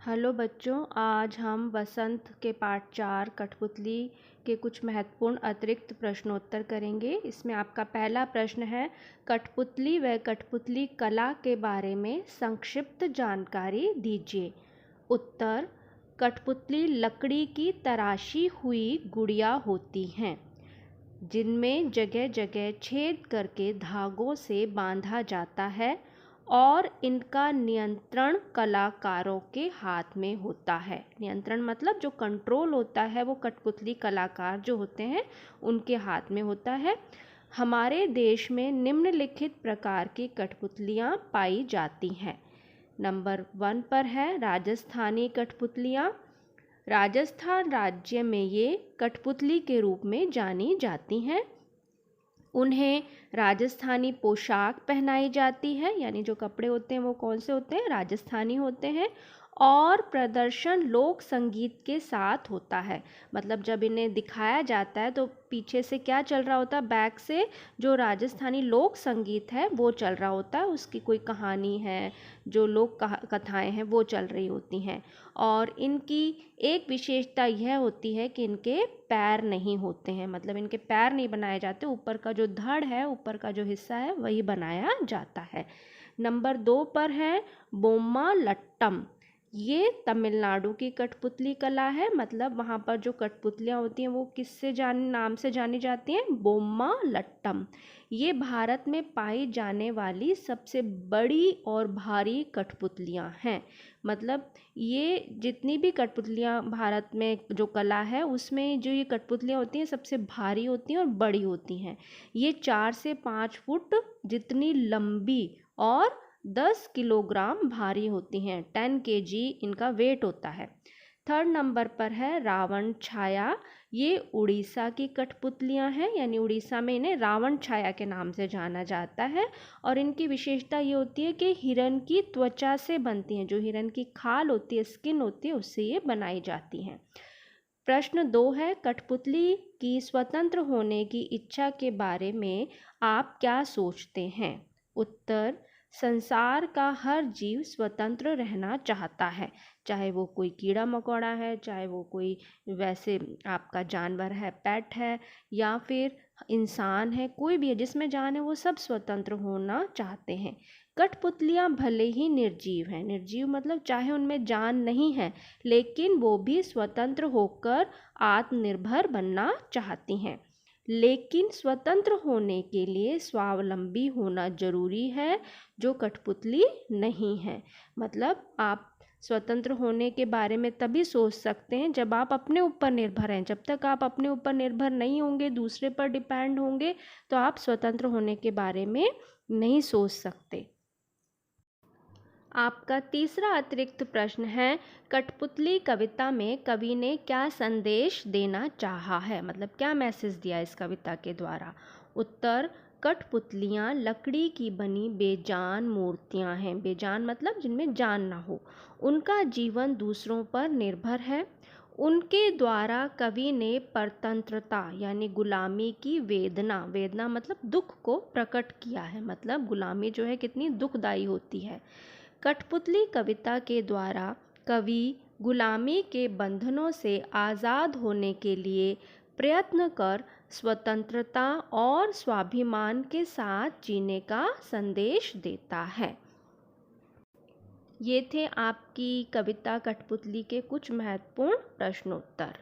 Hello बच्चों, आज हम वसंत के पाठ 4 कठपुतली के कुछ महत्वपूर्ण अतिरिक्त प्रश्नोत्तर करेंगे। इसमें आपका पहला प्रश्न है, कठपुतली व कठपुतली कला के बारे में संक्षिप्त जानकारी दीजिए। उत्तर, कठपुतली लकड़ी की तराशी हुई गुड़िया होती हैं जिनमें जगह जगह छेद करके धागों से बांधा जाता है और इनका नियंत्रण कलाकारों के हाथ में होता है। नियंत्रण मतलब जो कंट्रोल होता है वो कठपुतली कलाकार जो होते हैं उनके हाथ में होता है। हमारे देश में निम्नलिखित प्रकार की कठपुतलियाँ पाई जाती हैं। नंबर 1 पर है राजस्थानी कठपुतलियाँ। राजस्थान राज्य में ये कठपुतली के रूप में जानी जाती हैं। उन्हें राजस्थानी पोशाक पहनाई जाती है, यानी जो कपड़े होते हैं वो कौन से होते हैं, राजस्थानी होते हैं। और प्रदर्शन लोक संगीत के साथ होता है, मतलब जब इन्हें दिखाया जाता है तो पीछे से क्या चल रहा होता है, बैक से जो राजस्थानी लोक संगीत है वो चल रहा होता है, उसकी कोई कहानी है, जो लोक कथाएं हैं वो चल रही होती हैं। और इनकी एक विशेषता यह होती है कि इनके पैर नहीं होते हैं, मतलब इनके पैर नहीं बनाए जाते, ऊपर का जो धड़ है, ऊपर का जो हिस्सा है वही बनाया जाता है। नंबर 2 पर है बोम्मा लट्टम। ये तमिलनाडु की कठपुतली कला है, मतलब वहाँ पर जो कठपुतलियाँ होती हैं वो किससे नाम से जानी जाती हैं, बोम्मा लट्टम। ये भारत में पाई जाने वाली सबसे बड़ी और भारी कठपुतलियाँ हैं। मतलब ये जितनी भी कठपुतलियाँ भारत में जो कला है उसमें जो ये कठपुतलियाँ होती हैं सबसे भारी होती हैं और बड़ी होती हैं। ये 4 से 5 फुट जितनी लंबी और 10 किलोग्राम भारी होती हैं। 10 kg इनका वेट होता है। 3rd नंबर पर है रावण छाया। ये उड़ीसा की कठपुतलियाँ हैं, यानी उड़ीसा में इन्हें रावण छाया के नाम से जाना जाता है। और इनकी विशेषता ये होती है कि हिरन की त्वचा से बनती हैं, जो हिरन की खाल होती है, स्किन होती है, उससे ये बनाई जाती हैं। प्रश्न 2 है, कठपुतली की स्वतंत्र होने की इच्छा के बारे में आप क्या सोचते हैं। उत्तर, संसार का हर जीव स्वतंत्र रहना चाहता है, चाहे वो कोई कीड़ा मकोड़ा है, चाहे वो कोई वैसे आपका जानवर है, पेट है, या फिर इंसान है, कोई भी है जिसमें जान है, वो सब स्वतंत्र होना चाहते हैं। कठपुतलियाँ भले ही निर्जीव हैं, निर्जीव मतलब चाहे उनमें जान नहीं है, लेकिन वो भी स्वतंत्र होकर आत्मनिर्भर बनना चाहती हैं। लेकिन स्वतंत्र होने के लिए स्वावलंबी होना जरूरी है, जो कठपुतली नहीं है। मतलब आप स्वतंत्र होने के बारे में तभी सोच सकते हैं जब आप अपने ऊपर निर्भर हैं। जब तक आप अपने ऊपर निर्भर नहीं होंगे, दूसरे पर डिपेंड होंगे, तो आप स्वतंत्र होने के बारे में नहीं सोच सकते। आपका तीसरा अतिरिक्त प्रश्न है, कठपुतली कविता में कवि ने क्या संदेश देना चाहा है, मतलब क्या मैसेज दिया इस कविता के द्वारा। उत्तर, कठपुतलियाँ लकड़ी की बनी बेजान मूर्तियाँ हैं। बेजान मतलब जिनमें जान ना हो। उनका जीवन दूसरों पर निर्भर है। उनके द्वारा कवि ने परतंत्रता यानी गुलामी की वेदना, वेदना मतलब दुख को प्रकट किया है। मतलब गुलामी जो है कितनी दुखदायी होती है। कठपुतली कविता के द्वारा कवि गुलामी के बंधनों से आज़ाद होने के लिए प्रयत्न कर स्वतंत्रता और स्वाभिमान के साथ जीने का संदेश देता है। ये थे आपकी कविता कठपुतली के कुछ महत्वपूर्ण प्रश्नोत्तर।